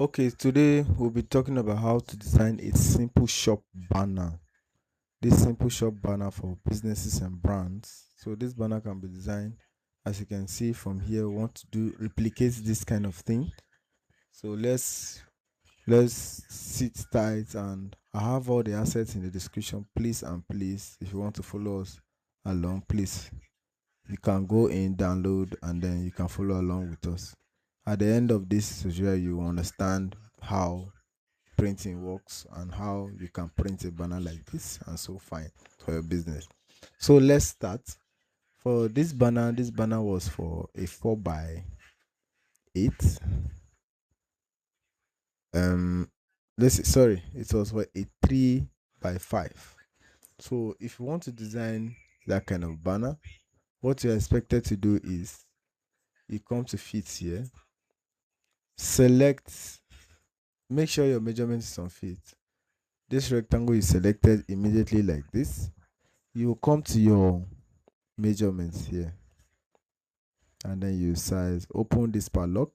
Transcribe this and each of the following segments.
Okay, today we'll be talking about how to design a simple shop banner. This simple shop banner for businesses and brands. So this banner can be designed, as you can see from here. We want to do replicate this kind of thing. So let's sit tight, and I have all the assets in the description. Please and please, if you want to follow us along, please you can go in, download, and then you can follow along with us. At the end of this tutorial, you will understand how printing works and how you can print a banner like this and so fine for your business. So let's start. For this banner was for a 4 by 8. Sorry, it was for a 3 by 5. So if you want to design that kind of banner, what you're expected to do is you come to fit here, select, make sure your measurement is on fit. This rectangle is selected immediately like this. You will come to your measurements here, and then you size, open this padlock,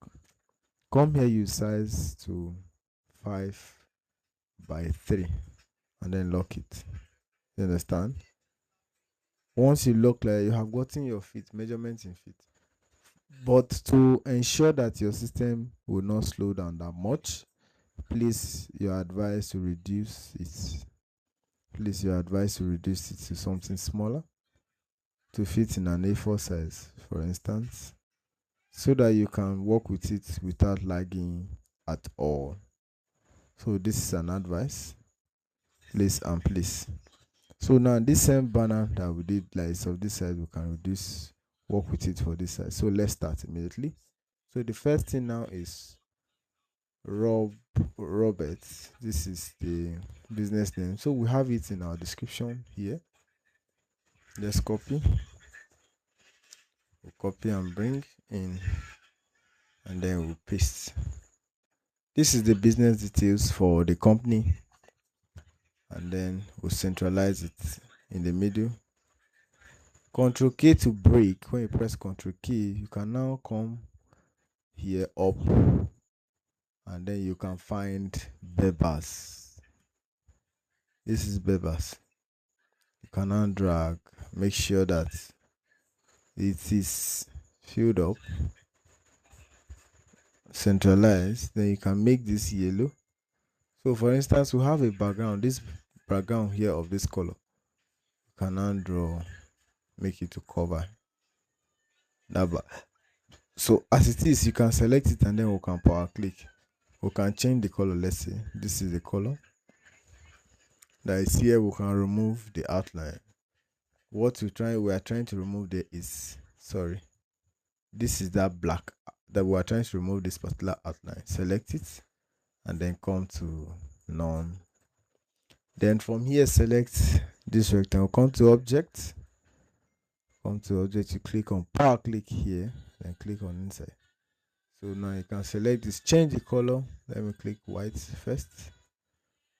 come here, you size to 5 by 3, and then lock it. You understand? Once you lock, like, you have gotten your feet measurements in feet. But to ensure that your system will not slow down that much, please you're advised to reduce it. Please you're advised to reduce it to something smaller, to fit in an A4 size, for instance, so that you can work with it without lagging at all. So this is an advice, please and please. So now this same banner that we did, like it's of this size, we can reduce, work with it for this size. So let's start immediately. So the first thing now is Robert. This is the business name, so we have it in our description here. Let's copy, we'll copy and bring in, and then we'll paste. This is the business details for the company, and then we'll centralize it in the middle. Control K to break. When you press Control K, you can now come here up, and then you can find Bebas. This is Bebas. You can now drag, make sure that it is filled up, centralized. Then you can make this yellow. So for instance, we have a background, this background here of this color. You can now draw, make it to cover that. So as it is, you can select it, and then we can power click. We can change the color. Let's say this is the color that is here. We can remove the outline. What we are trying to remove there is, sorry, this is that black that we are trying to remove, this particular outline. Select it, and then come to none. Then from here, select this rectangle, come to object, you click on power click here, then click on inside. So now you can select this, change the color. Let me click white first,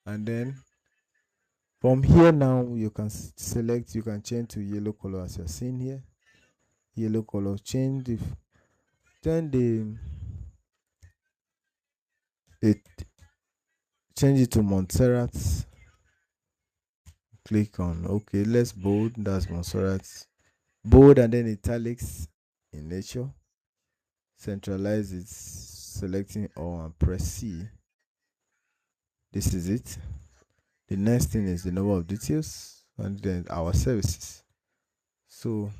and then from here now you can select, you can change to yellow color as you're seeing here. Yellow color, change the change it to Montserrat. Click on okay, let's bold, that's Montserrat. Bold, and then italics in nature. Centralize it, selecting all, and press C. This is it. The next thing is the number of details, and then our services. So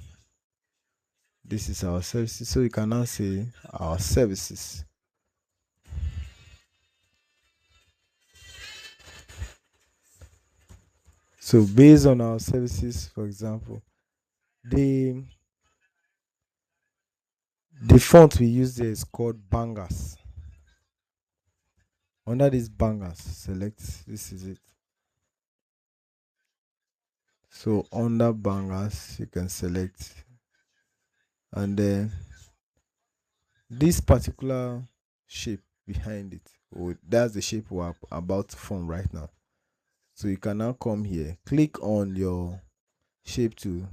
this is our services. So you can now say our services. So based on our services, for example, the font we use there is called Bangers. Under this Bangers, select, this is it. So under Bangers, you can select, and then this particular shape behind it, that's the shape we're about to form right now. So you can now come here, click on your shape tool,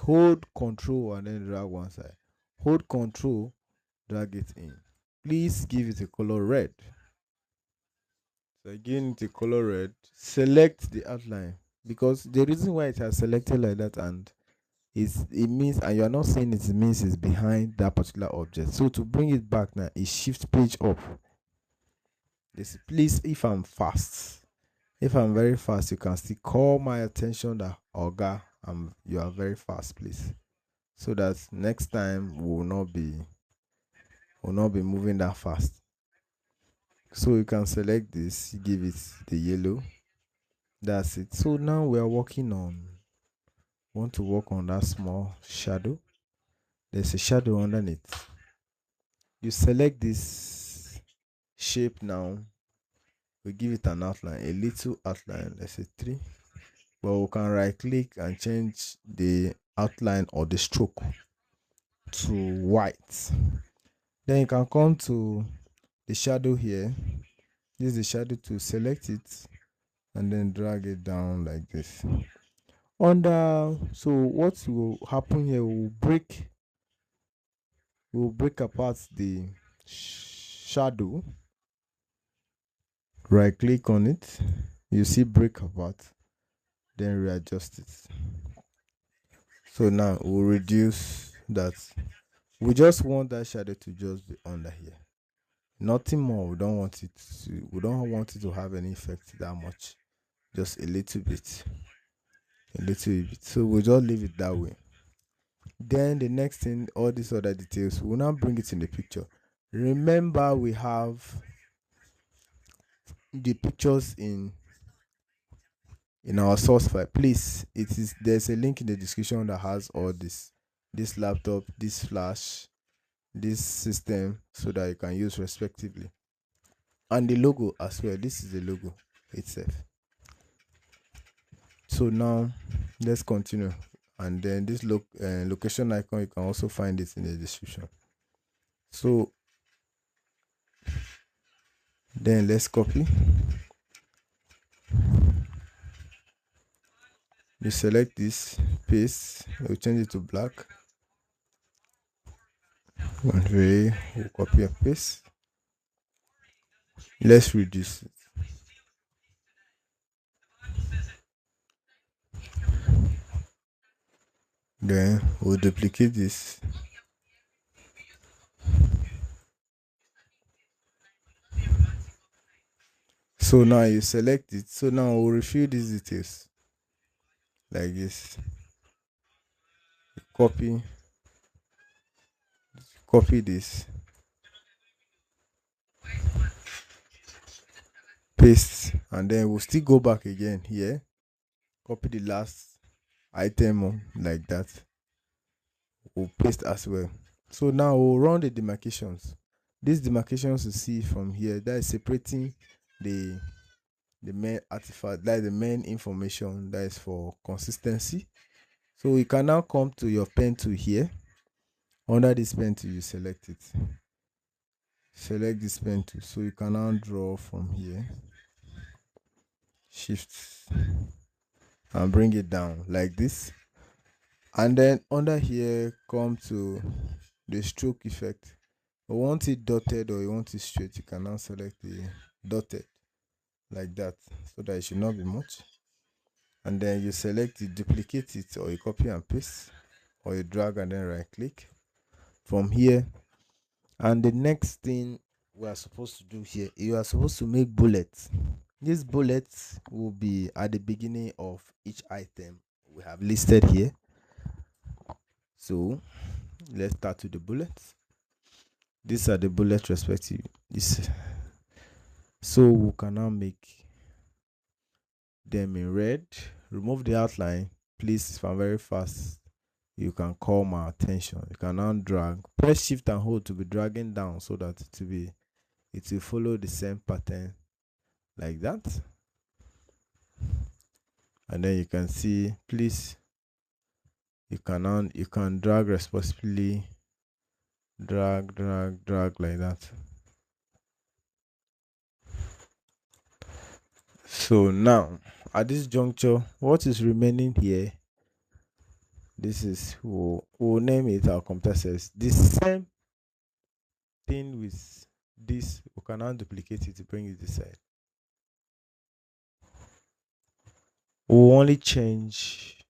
hold Control and then drag one side. Hold Control, drag it in. Please give it a color red. So again, the color red. Select the outline, because the reason why it has selected like that, and it means, and you are not seeing it, means it's behind that particular object. So to bring it back now is shift page up. This, please, if I'm fast, if I'm very fast, you can still call my attention that Oga, you are very fast, please, so that next time will not be moving that fast. So you can select this, give it the yellow. That's it. So now we are want to work on that small shadow. There's a shadow underneath. You select this shape now. We give it an outline, a little outline, let's say 3. But we can right click and change the outline or the stroke to white. Then you can come to the shadow here. Use the shadow to select it and then drag it down like this. So what will happen here, we'll break apart the shadow. Right click on it, you see break apart, then readjust it. So now we'll reduce that. We just want that shadow to just be under here, nothing more. We don't want it to have any effect that much, just a little bit. So we'll just leave it that way. Then the next thing, all these other details, we'll now bring it in the picture. Remember, we have the pictures in our source file. Please, there's a link in the description that has all this laptop, this flash, this system, so that you can use respectively, and the logo as well. This is the logo itself. So now let's continue, and then this location icon, you can also find it in the description. So then let's copy. You select this, paste, we'll change it to black. And we'll copy and paste. Let's reduce it. Then we'll duplicate this. So now you select it. So now we'll refill these details like this. Copy this, paste, and then we'll still go back again here, copy the last item like that. We'll paste as well. So now we'll run the demarcations. These demarcations you see from here, that is separating the main artifact, that is the main information, that is for consistency. So you can now come to your pen tool here. Under this pen tool, you select it. Select this pen tool, so you can now draw from here. Shift and bring it down like this. And then under here, come to the stroke effect. You want it dotted or you want it straight, you can now select the dotted like that, so that it should not be much. And then you select it, duplicate it, or you copy and paste, or you drag and then right click from here. And the next thing we are supposed to do here, you are supposed to make bullets. These bullets will be at the beginning of each item we have listed here. So let's start with the bullets. These are the bullets respective. So we can now make them in red. Remove the outline, please. If I'm very fast, you can call my attention. You can now drag, press shift and hold to be dragging down, so that it will follow the same pattern like that. And then you can see, please, you can drag responsibly, drag like that. So now at this juncture, what is remaining here, this is, we'll name it our computer says. The same thing with this, we can now duplicate it to bring it this side. We'll only change,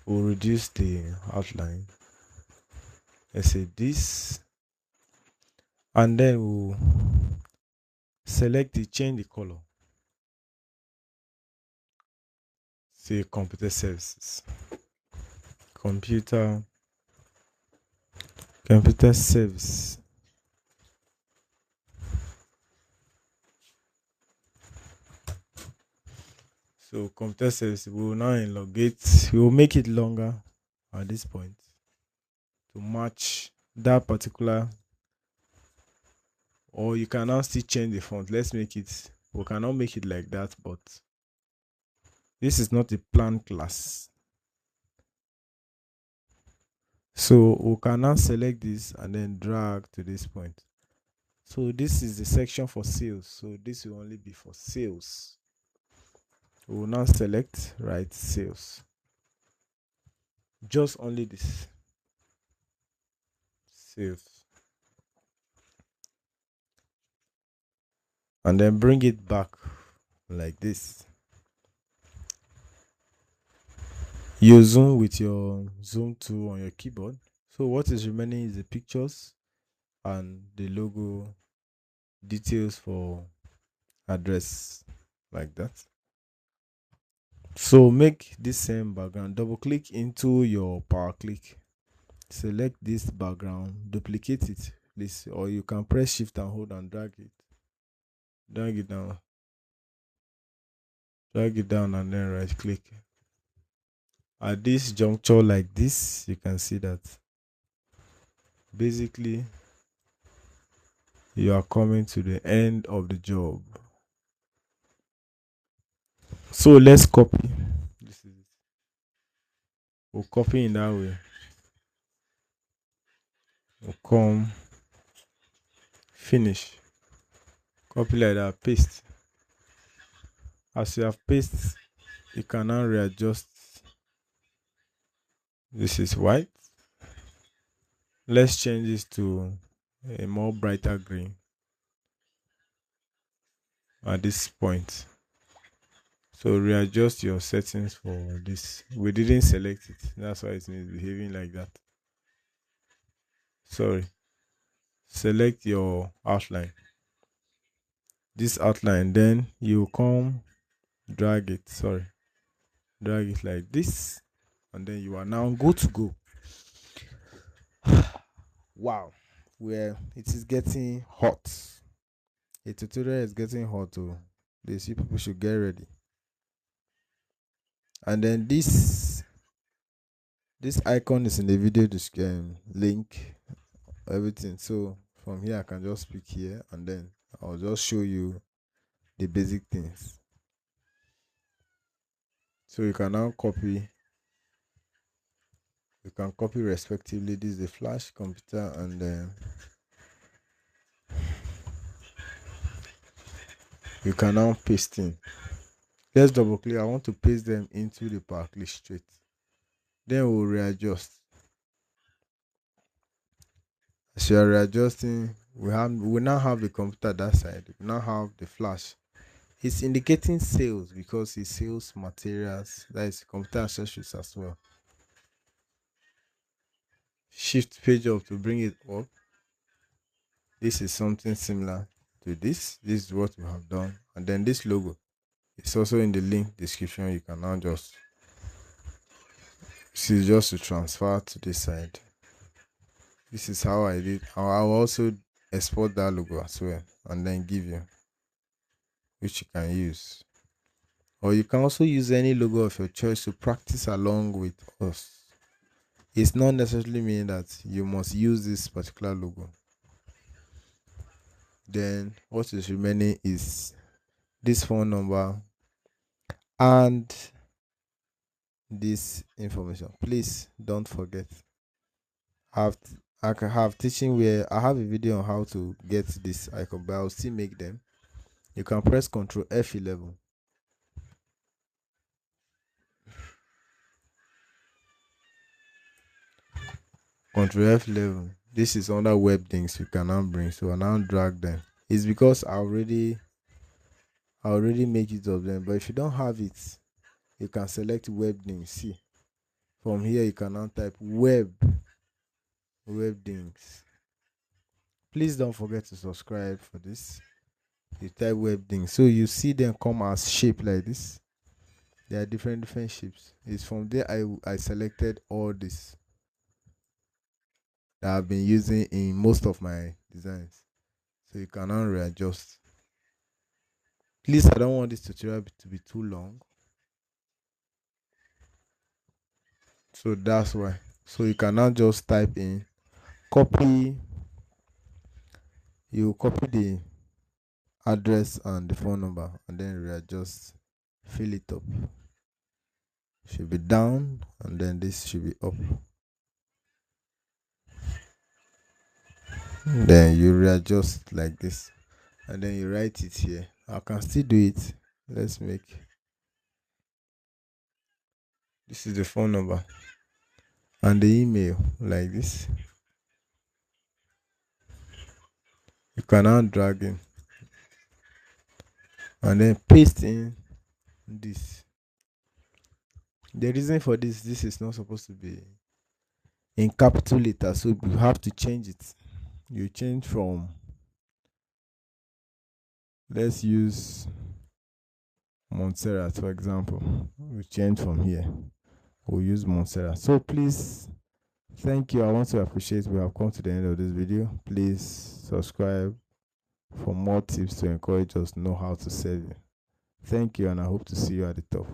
we'll reduce the outline. Let's say this, and then we'll select the change the color. Say computer services. Computer service. So computer service, we will now elongate, we will make it longer at this point to match that particular, or you can now still change the font. Let's make it, we cannot make it like that, but this is not a plan class. So we can now select this and then drag to this point. So this is the section for sales. So this will only be for sales. We will now select right sales. Just only this sales. And then bring it back like this. You zoom with your zoom tool on your keyboard. So what is remaining is the pictures and the logo details for address, like that. So make this same background, double click into your power click, select this background, duplicate it please, or you can press shift and hold and drag it down, and then right click. At this juncture like this, you can see that basically you are coming to the end of the job. So let's copy. This is it. We'll copy in that way. We'll come, finish, copy like that, paste. As you have pasted, you can now readjust. This is white. Let's change this to a more brighter green at this point. So readjust your settings for this. We didn't select it, that's why it's behaving like that. Sorry. Select your outline, this outline, then you come drag it like this, and then you are now good to go. Wow, where it is getting hot. A tutorial is getting hot. Oh, they see people should get ready. And then this icon is in the video description link, everything. So from here I can just pick here, and then I'll just show you the basic things. So you can now copy. You can copy respectively. This is the flash computer, and then you can now paste in. Let's double click. I want to paste them into the power click straight. Then we'll readjust. As you are readjusting, we now have the computer that side. We now have the flash. It's indicating sales because it sells materials. That is computer accessories as well. Shift page up to bring it up. This is something similar to this. This is what we have done. And then this logo, it's also in the link description. You can now just, this is just to transfer to this side. This is how I did. I'll also export that logo as well and then give you, which you can use. Or you can also use any logo of your choice to practice along with us. It's not necessarily mean that you must use this particular logo. Then what is remaining is this phone number and this information. Please don't forget. I have teaching where I have a video on how to get this icon, but I'll still make them. You can press Ctrl F11. Ctrl F11. This is under web things you can now bring. So I now drag them. It's because I I already make use of them. But if you don't have it, you can select web names. See, from here you can now type web names. Please don't forget to subscribe for this. You type web names, so you see them come as shape like this. There are different shapes. It's from there I selected all this that I've been using in most of my designs. So you can now readjust. Please, I don't want this tutorial to be too long. So that's why. So you can now just type in, copy, you copy the address and the phone number, and then readjust, fill it up. Should be down, and then this should be up. Then you readjust like this, and then you write it here. I can still do it. Let's make, this is the phone number and the email like this. You can now drag in and then paste in this. The reason for this is not supposed to be in capital letters, so you have to change it. You change from, let's use Montserrat for example. We change from here. We'll use Montserrat. So please, thank you. I want to appreciate we have come to the end of this video. Please subscribe for more tips to encourage us know how to sell. Thank you, and I hope to see you at the top.